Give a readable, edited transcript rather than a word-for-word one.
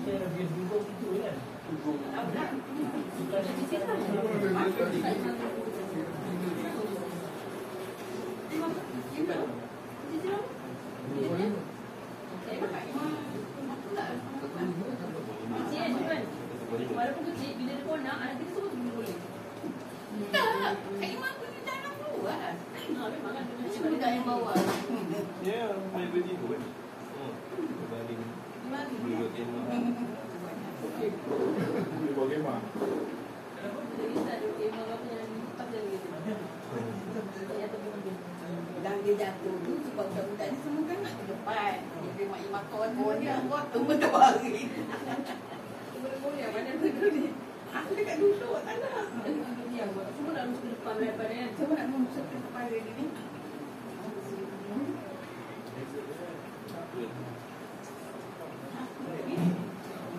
Dia duduk gitu kan. Walaupun kecil, bila dia konak, anak kita semua boleh. Tak, Kak Imam tu tak nak keluar. Memang kan, cuma budak yang bawa. Ya, main beli tu kan. Berbanding duduk kemah. Dia bawa kemah. Jadi tak ada kemah apa yang tak ada gitu. Dan dia jatuh tu sebab budak-budak ni semua kan nak ke depan. Dia memang Imam kawan dia anggota berbaring. Boleh mana tu ni. Aku dekat duduk tak nak. Dia buat semua nak masuk ke depan daripada kan. Semua nak masuk ke depan dia ni.